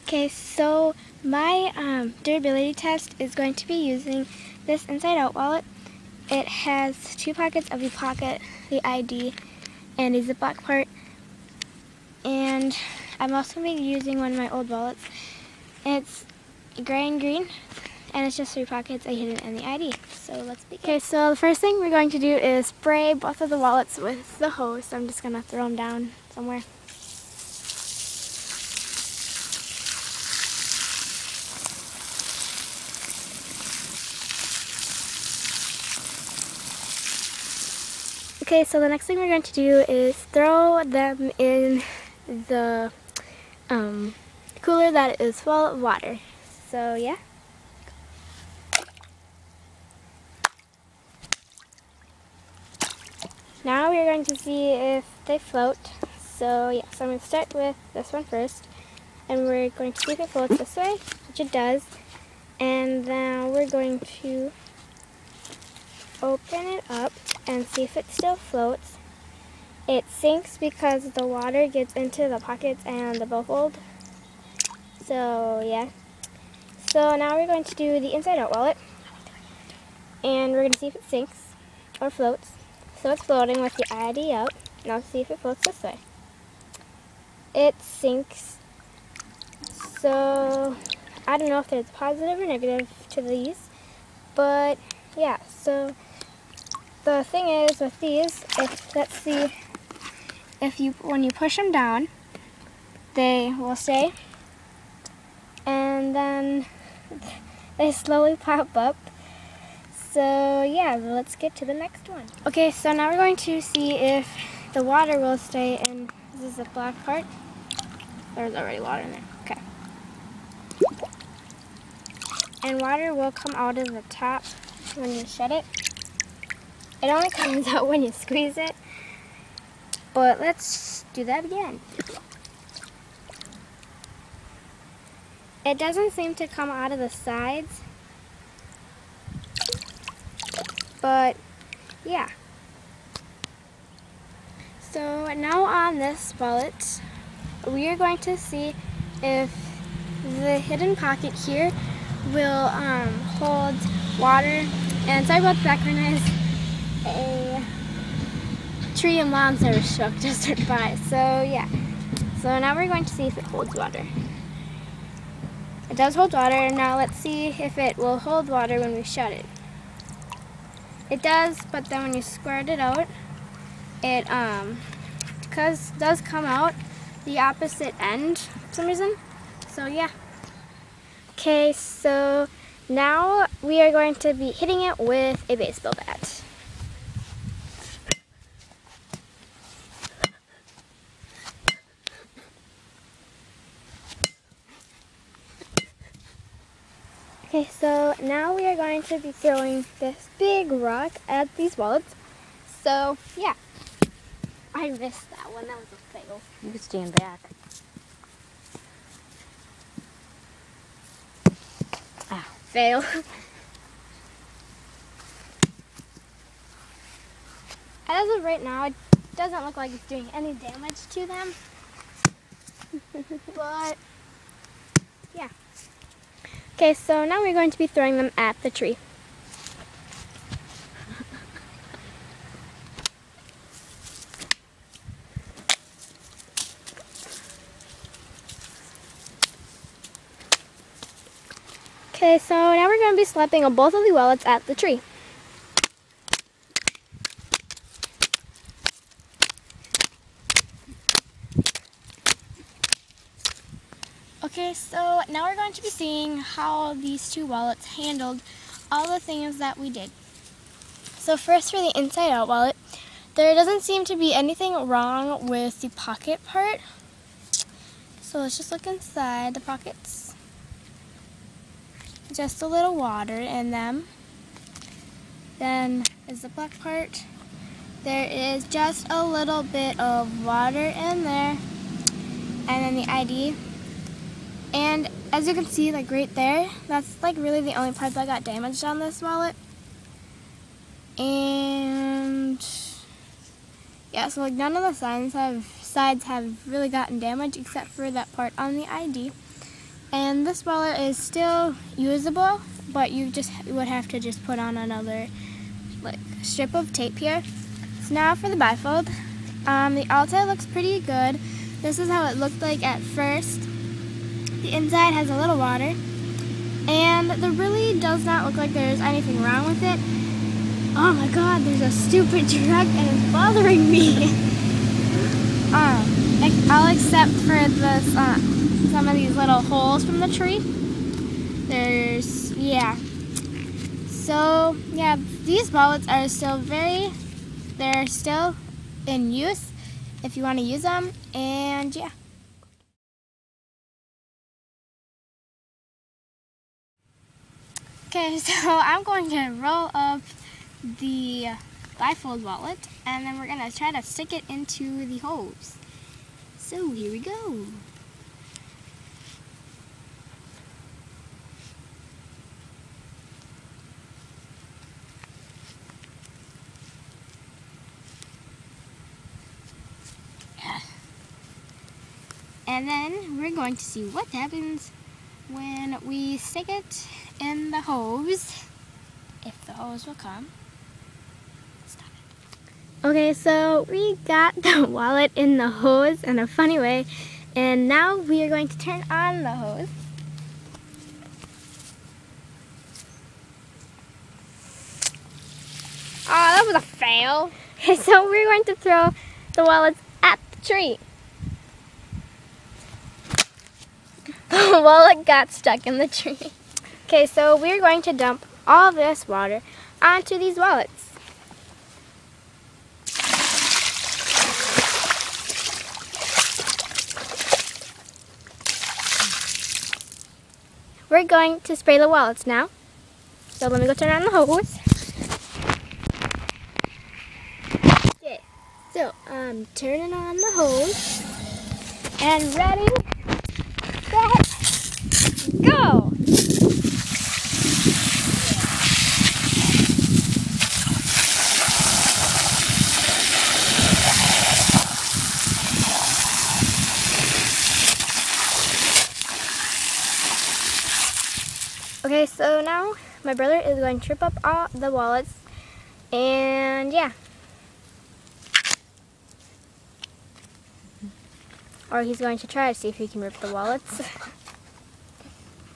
Okay, so my durability test is going to be using this inside-out wallet. It has 2 pockets of the pocket, the ID, and a Ziploc part. And I'm also going to be using one of my old wallets. It's gray and green, and it's just 3 pockets, a hidden, and the ID. So let's begin. Okay, so the first thing we're going to do is spray both of the wallets with the hose. So I'm just going to throw them down somewhere. Okay, so the next thing we're going to do is throw them in the cooler that is full of water. So yeah. Now we're going to see if they float. So yeah, so I'm going to start with this one first. And we're going to see if it floats this way, which it does. And then we're going to open it up and see if it still floats. It sinks because the water gets into the pockets and the billfold. So yeah. So now we're going to do the inside out wallet. And we're going to see if it sinks or floats. So it's floating with the ID up. Now see if it floats this way. It sinks. So I don't know if there's positive or negative to these. But yeah, so the thing is with these, let's see if when you push them down, they will stay, and then they slowly pop up. So yeah, let's get to the next one. Okay, so now we're going to see if the water will stay in. This is the black part. There's already water in there. Okay. And water will come out of the top when you shut it. It only comes out when you squeeze it, but let's do that again. It doesn't seem to come out of the sides, but yeah. So now on this wallet, we are going to see if the hidden pocket here will hold water. And sorry about the background noise. A tree and lawn service truck just went by. So yeah. So now we're going to see if it holds water. It does hold water. Now let's see if it will hold water when we shut it. It does, but then when you squirt it out, it does come out the opposite end for some reason. So yeah. Okay, so now we are going to be hitting it with a baseball bat. Okay, so now we are going to be throwing this big rock at these wallets. So, yeah. I missed that one. That was a fail. You can stand back. Ah, fail. As of right now, it doesn't look like it's doing any damage to them. But, yeah. Okay, so now we're going to be throwing them at the tree. Okay, so now we're going to be slapping on both of the wallets at the tree. Okay, so now we're going to be seeing how these 2 wallets handled all the things that we did. So first, for the inside out wallet, there doesn't seem to be anything wrong with the pocket part. So let's just look inside the pockets. Just a little water in them. Then is the black part. There is just a little bit of water in there. And then the ID. And as you can see, like right there, that's like really the only part that got damaged on this wallet. And yeah, so like none of the sides have really gotten damaged except for that part on the ID. And this wallet is still usable, but you would have to just put on another strip of tape here. So now for the bifold. The outside looks pretty good. This is how it looked like at first. The inside has a little water, and there really does not look like there's anything wrong with it. Oh my god, there's a stupid truck and it's bothering me. All except for this, some of these little holes from the tree. So yeah, these wallets are still they're still in use if you want to use them, and yeah. Okay, so I'm going to roll up the bifold wallet, and then we're going to try to stick it into the holes. So here we go. And then we're going to see what happens when we stick it in the hose, if the hose will come. Stop it. Okay, so we got the wallet in the hose in a funny way, and now we are going to turn on the hose. Oh, that was a fail. Okay, so we're going to throw the wallets at the tree. The wallet got stuck in the tree. Okay, so we're going to dump all this water onto these wallets. We're going to spray the wallets now. So let me go turn on the hose. Okay, so I'm turning on the hose and ready. Go! Okay, so now my brother is going to trip up all the wallets, and yeah. Or he's going to try to see if he can rip the wallets.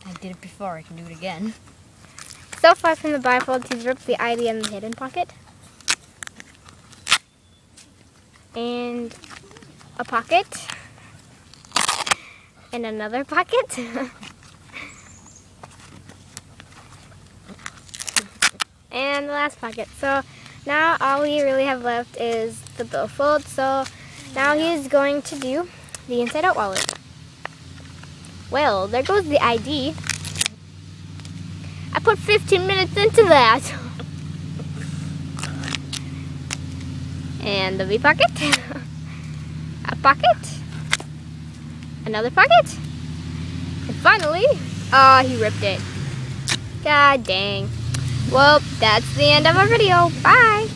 I did it before, I can do it again. So far from the bifold, he's ripped the ID and the hidden pocket. And a pocket. And another pocket. And the last pocket. So now all we really have left is the billfold. So now he's going to do the inside out wallet. Well, there goes the ID. I put 15 minutes into that. And the V pocket. A pocket. Another pocket. And finally, he ripped it. God dang. Well, that's the end of our video. Bye.